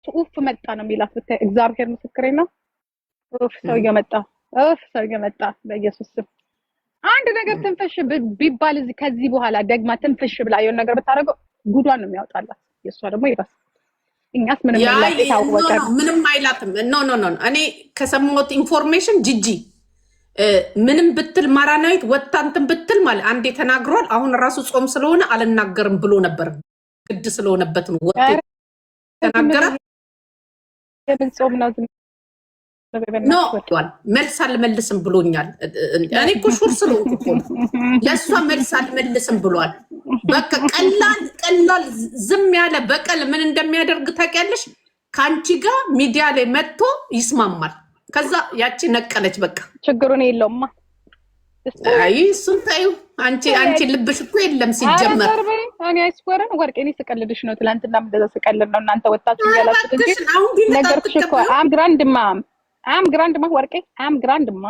ኡፍ መጣ ነው የሚላት ብታይ እግዚአብሔር ምስክሬ ነው ኡፍ ሰውዬው መጣ በኢየሱስ ስም አንድ ነገር ትንፈሽ ቢባል እዚህ ከዚህ በኋላ ደግማ ትንፈሽ ብላ የሆነ ነገር ብታረገው ጉዷን ነው የሚያወጣላት የሷ ደግሞ ይባስ እኛስ ምንም አይላትም ኖ እኔ ከሰማሁት ኢንፎርሜሽን ጂጂ ምንም ብትል ማራናዊት ወጣንተን ብትል ማለት አንዴ ተናግሯል አሁን ራሱ ጾም ስለሆነ አልናገርም ብሎ ነበር ግድ ስለሆነበት ነው ወጥ ተናገረ ጾም ነው ኖ መልስ አልመልስም ብሎኛል እኔ እኮ ሹር ስለሆንኩ ለሷ መልስ አልመልስም ብሏል በቃ ቀላል ዝም ያለ በቀል ምን እንደሚያደርግ ታውቂያለሽ ካንቺ ጋር ሚዲያ ላይ መጥቶ ይስማማል ከዛ ያቺ ነቀለች በቃ ችግሩን የለውማ አይ እሱን ታዩ አንቺ ልብሽ እኮ የለም ሲጀመር እኔ አይስወረን ወርቄኔ ስቀልድሽ ነው ትላንትና እንደዛ ስቀልድ ነው እናንተ ወጣችሁ ያላችሁት እንጂ ነገርኩሽ እኮ አም ግራንድማ ወርቄ አም ግራንድማ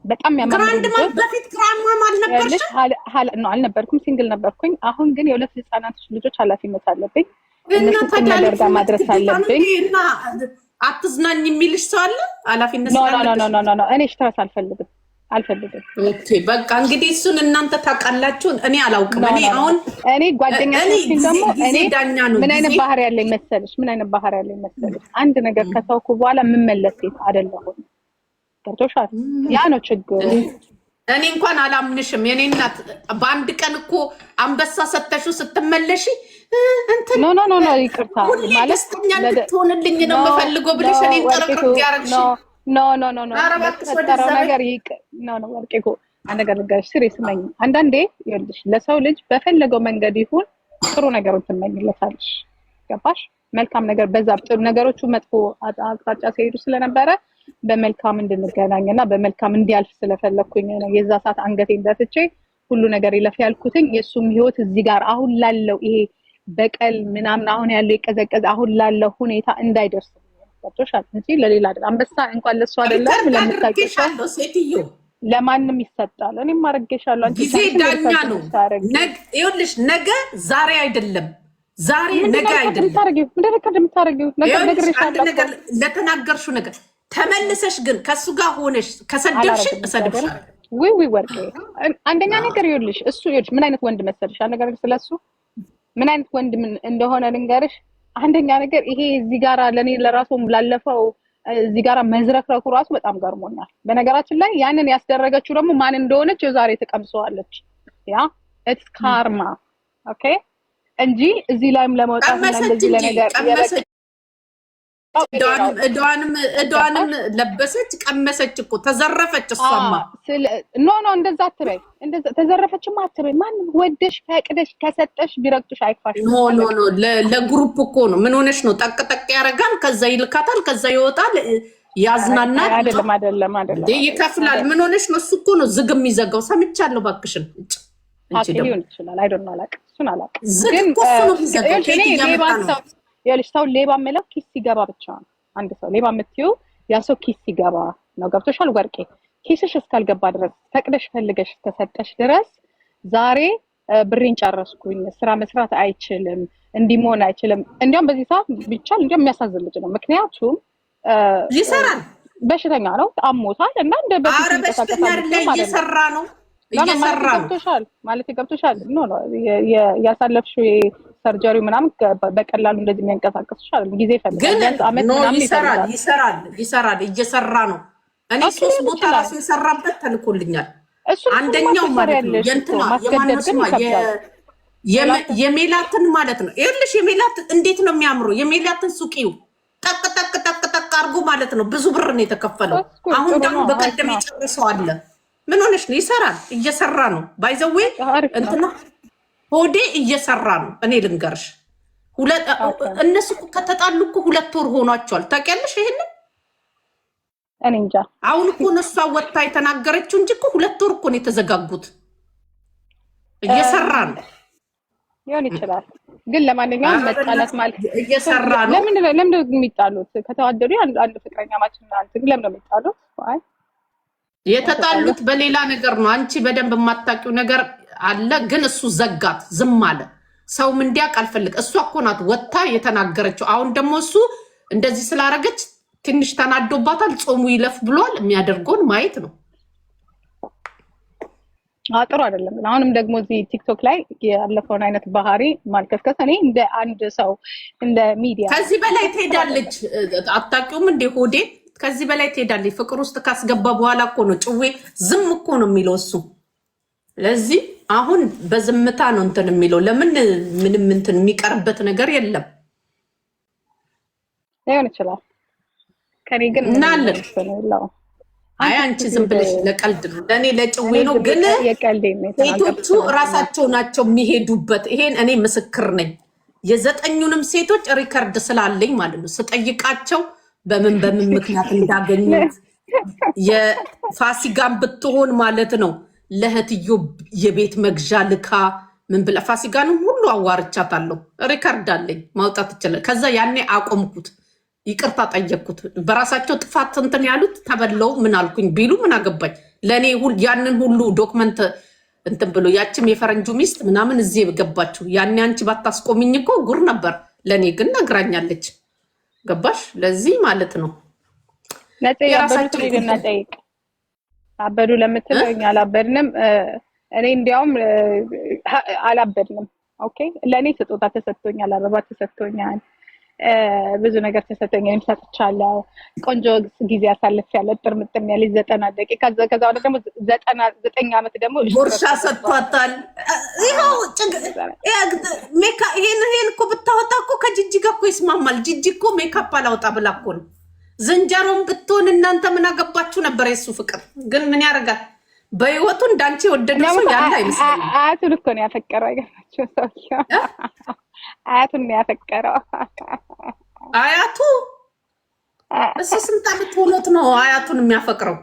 በጣም ግራንድማ በፊት ግራንድማ አልነበርሽ ነው አልነበርኩም ሲንግል ነበርኩኝ አሁን ግን የሁለት ህፃናቶች ልጆች ኃላፊነት አለብኝ እና ተደርጋ ማድረስ አለብኝ እና አትዝናኝ የሚልሽ ሰው አለ ኃላፊነት ኖ እኔ ስትረስ አልፈልግም ኦኬ በቃ እንግዲህ እሱን እናንተ ታውቃላችሁ እኔ አላውቅም እኔ ጓደኛዬ ደግሞ እኔ ምን አይነት ባህሪ ያለኝ መሰለሽ አንድ ነገር ከተውኩ በኋላ መመለስ ሴት አይደለሁም ገብቶሻል ያ ነው ችግሩ እኔ እንኳን አላምንሽም የኔ እናት በአንድ ቀን እኮ አንበሳ ሰተሽው ስትመለሺ እንትን ኖ ይቅርታ ማለት እንድትሆንልኝ ነው የምፈልገው ብለሽ እኔ ጠርቅቅ ያረግሽ ኖ ተፈጠረው ነገር ኖ ወርቄ እኮ ነገር ልጋሽ ሲሪየስ ነኝ አንዳንዴ ይልሽ ለሰው ልጅ በፈለገው መንገድ ይሁን ጥሩ ነገሩን ትመኝለታለሽ ገባሽ መልካም ነገር በዛ ጥሩ ነገሮቹ መጥፎ አቅጣጫ ሲሄዱ ስለነበረ በመልካም እንድንገናኝና በመልካም እንዲያልፍ ስለፈለኩኝ ነው የዛ ሰዓት አንገቴ እንደትቼ ሁሉ ነገር ይለፍ ያልኩትኝ የሱም ህይወት እዚህ ጋር አሁን ላለው ይሄ በቀል ምናምን አሁን ያለው የቀዘቀዘ አሁን ላለው ሁኔታ እንዳይደርስ ወጥቶሻል እንጂ ለሌላ አይደል አንበሳ እንኳን ለሱ አይደለም ለምታውቂው ሴትዮ ለማንም ይሰጣል እኔም ማረገሻለሁ አንቺ ጊዜ ዳኛ ነው ይኸውልሽ ነገ ዛሬ አይደለም ዛሬ ነገ አይደለም እንደምታረጊው ነገር ለተናገርሽው ነገር ተመልሰሽ ግን ከሱ ጋር ሆነሽ ከሰደብሽ እሰድብሻለሁ ወይ ወርቄ አንደኛ ነገር ይኸውልሽ እሱ ምን አይነት ወንድ መሰለሽ አንድ ነገር ስለሱ ምን አይነት ወንድ እንደሆነ ልንገርሽ አንደኛ ነገር ይሄ እዚህ ጋር ለኔ ለራሱም ላለፈው እዚህ ጋር መዝረክረኩ ራሱ በጣም ገርሞኛል በነገራችን ላይ ያንን ያስደረገችው ደግሞ ማን እንደሆነች የዛሬ ተቀምሰዋለች ያ ኢትስ ካርማ ኦኬ እንጂ እዚህ ላይም ለመውጣት እንደዚህ ለነገር እዷንም ለበሰች ቀመሰች እኮ ተዘረፈች እሷማ ኖ እንደዛ አትበይ እንደዛ ተዘረፈችማ አትበይ ማንም ወደሽ ፈቅደሽ ከሰጠሽ ቢረግጡሽ አይፋሽ ኖ ለግሩፕ እኮ ነው ምን ሆነሽ ነው ጠቅጠቅ ያረጋል ከዛ ይልካታል ከዛ ይወጣል ያዝናናል አይደለም ይከፍላል ምን ሆነሽ ነው እሱ እኮ ነው ዝግም ይዘጋው ሰምቻለሁ ባክሽን ሊሆን ይችላል አይደለም አላውቅም እሱን አላውቅም ግን ያለሽ ሰው ሌባ መላክ ኪስ ሲገባ ብቻ ነው አንድ ሰው ሌባ የምትይው ያ ሰው ኪስ ሲገባ ነው ገብቶሻል ወርቄ ኪስሽ እስካልገባ ድረስ ፈቅደሽ ፈልገሽ እስከሰጠሽ ድረስ ዛሬ ብሬን ጨረስኩኝ ስራ መስራት አይችልም እንዲሞን አይችልም እንዲያውም በዚህ ሰዓት ቢቻል እንዲያውም የሚያሳዝን ልጅ ነው ምክንያቱም ይሰራል በሽተኛ ነው አሞታል እና እንደ እየሰራ ነው ገብቶሻል ማለት ገብቶሻል ኖ ያሳለፍሽው ሰርጀሪው ምናምን በቀላሉ እንደዚህ የሚያንቀሳቀስ ይችላል ጊዜ ይፈልጋል አመት ምናምን ይሰራል እየሰራ ነው እኔ 3 ቦታ ራሱ የሰራበት ተልኮልኛል አንደኛው ማለት ነው የእንትና የሜላትን ማለት ነው ይኸውልሽ የሜላት እንዴት ነው የሚያምረው የሜላትን ሱቂው ጠቅ አርጎ ማለት ነው ብዙ ብር ነው የተከፈለው አሁን ደግሞ በቀደም የጨረሰው አለ ምን ሆነሽ ነው ይሰራል እየሰራ ነው ባይዘዌ እንትና ሆዴ እየሰራ ነው እኔ ልንገርሽ እነሱ ከተጣሉ እኮ 2 ወር ሆኗቸዋል ታውቂያለሽ ይሄንን እኔ እንጃ አሁን እኮ እነሱ ወጣ የተናገረችው እንጂ እኮ 2 ወር እኮ ነው የተዘጋጉት እየሰራ ነው ይሆን ይችላል ግን ለማንኛውም መጣላት ማለት እየሰራ ነው ለምን የሚጣሉት ከተዋደዱ አንድ ፍቅረኛ ማችና አንተ ለምን ነው የሚጣሉት አይ የተጣሉት በሌላ ነገር ነው አንቺ በደንብ የማታውቂው ነገር አለ ግን እሱ ዘጋት ዝም አለ ሰውም እንዲያውቅ አልፈልግ እሷ እኮ ናት ወጣ የተናገረችው አሁን ደግሞ እሱ እንደዚህ ስላረገች ትንሽ ተናዶባታል። ጾሙ ይለፍ ብሏል። የሚያደርገውን ማየት ነው። ጥሩ አይደለም። አሁንም ደግሞ እዚህ ቲክቶክ ላይ ያለፈውን አይነት ባህሪ ማልከስከስ እኔ እንደ አንድ ሰው እንደ ሚዲያ ከዚህ በላይ ትሄዳለች። አታውቂውም እንደ ሆዴ ከዚህ በላይ ትሄዳለች። ፍቅር ውስጥ ካስገባ በኋላ እኮ ነው ጭዌ ዝም እኮ ነው የሚለው እሱ። ለዚህ አሁን በዝምታ ነው እንትን የሚለው። ለምን ምንም እንትን የሚቀርበት ነገር የለም። ሊሆን ይችላል። ከኔ ግን እናለን አይ አንቺ ዝም ብለሽ ለቀልድ ነው፣ ለእኔ ለጭዌ ነው። ግን ሴቶቹ እራሳቸው ናቸው የሚሄዱበት። ይሄን እኔ ምስክር ነኝ። የ9ኙንም ሴቶች ሪከርድ ስላለኝ ማለት ነው። ስጠይቃቸው በምን ምክንያት እንዳገኙት የፋሲጋን ብትሆን ማለት ነው ለእህትዮ የቤት መግዣ ልካ ምን ብላ ፋሲጋንም ሁሉ አዋርቻታለሁ። ሪከርድ አለኝ ማውጣት ይችላል። ከዛ ያኔ አቆምኩት። ይቅርታ ጠየቅኩት። በራሳቸው ጥፋት እንትን ያሉት ተበለው ምን አልኩኝ ቢሉ ምን አገባኝ። ለእኔ ያንን ሁሉ ዶክመንት እንትን ብሎ ያችም የፈረንጁ ሚስት ምናምን እዚህ የገባችው ያኔ አንቺ ባታስቆሚኝ እኮ ጉር ነበር። ለእኔ ግን ነግራኛለች። ገባሽ? ለዚህ ማለት ነው አበዱ ለምትለው እኛ አላበድንም። እኔ እንዲያውም አላበድንም። ኦኬ ለእኔ ስጦታ ተሰጥቶኛል፣ አበባ ተሰጥቶኛል፣ ብዙ ነገር ተሰጥቶኛል፣ ሰጥቻለሁ። ቆንጆ ጊዜ አሳልፌያለሁ። ጥርምጥም ያለ 90 ደቂቃ ከዛ ወደ ደግሞ 99 ዓመት ደግሞ ቦርሳ ሰጥቷታል። ይኸው ይሄን እኮ ብታወጣ እኮ ከጂጂ ጋር እኮ ይስማማል። ጂጂ እኮ ሜካፕ አላወጣ ብላ እኮ ነው። ዝንጀሮን ብትሆን እናንተ ምን አገባችሁ ነበር? የሱ ፍቅር ግን ምን ያደርጋል? በህይወቱ እንዳንቺ የወደደ ሰው ያለ አይመስልም። አያቱን እኮ ነው ያፈቀረው። አይገርማችሁ? ሰውዬው አያቱን ነው ያፈቀረው። አያቱ እሱ ስንት ዓመት ሆኖት ነው አያቱን የሚያፈቅረው?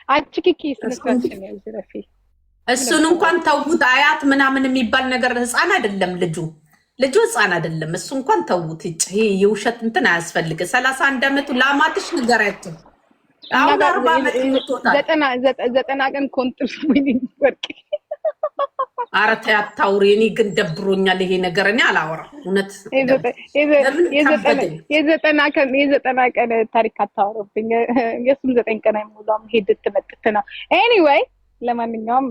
አንቺ ኪኪ ስንትራችን ነው ዝረፊ። እሱን እንኳን ተውት። አያት ምናምን የሚባል ነገር ህፃን አይደለም ልጁ ህፃን አይደለም። እሱ እንኳን ተውት። ይሄ የውሸት እንትን አያስፈልግ። 31 ዓመቱ ለአማትሽ ንገሪያቸው። አሁን 40 ዓመት ይሞታል። 90 ቀን ኮንትር ወርቅ። ኧረ ተይ አታውሪ። እኔ ግን ደብሮኛል ይሄ ነገር። እኔ አላወራም እውነት። የ90 ቀን ታሪክ አታወሩብኝ። የሱም 9 ቀን አይሞላም። ሄድት መጥት ነው። ኤኒዌይ ለማንኛውም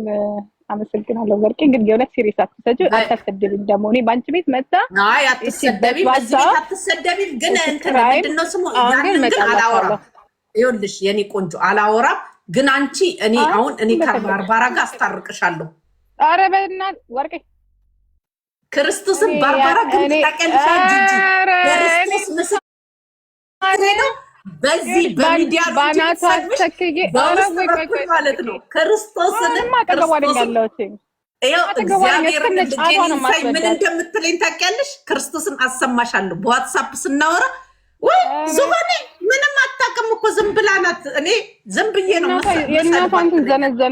አመሰግናለሁ ወርቄ። እንግዲህ የሆነ ሲሪየስ አትሰጂው፣ አታሰደቢም። ደግሞ እኔ ባንቺ ቤት መጣ አይ አትሰደቢም፣ እዚህ ቤት አትሰደቢም። ግን እንትን ምንድነው ስሙ ያንን ግን አላወራም። ይኸውልሽ የኔ ቆንጆ አላወራም። ግን አንቺ እኔ አሁን እኔ ከባርባራ ጋር አስታርቅሻለሁ። ኧረ በእናትህ ወርቄ ክርስቶስን ባርባራ ግን ታቀልሻ ጂጂ ክርስቶስ ምስክሬ ነው። በዚህ በሚዲያ ባናቷ ተከየ ማለት ነው። ክርስቶስን ማቀረባለኝ እግዚአብሔር ምን እንደምትለኝ ታውቂያለሽ? ክርስቶስን አሰማሻለሁ። በዋትሳፕ ስናወራ ወይ ዙሆኔ ምንም አታውቅም እኮ ዝም ብላ ናት። እኔ ዝም ብዬ ነው የእናቷን ዘነዘነ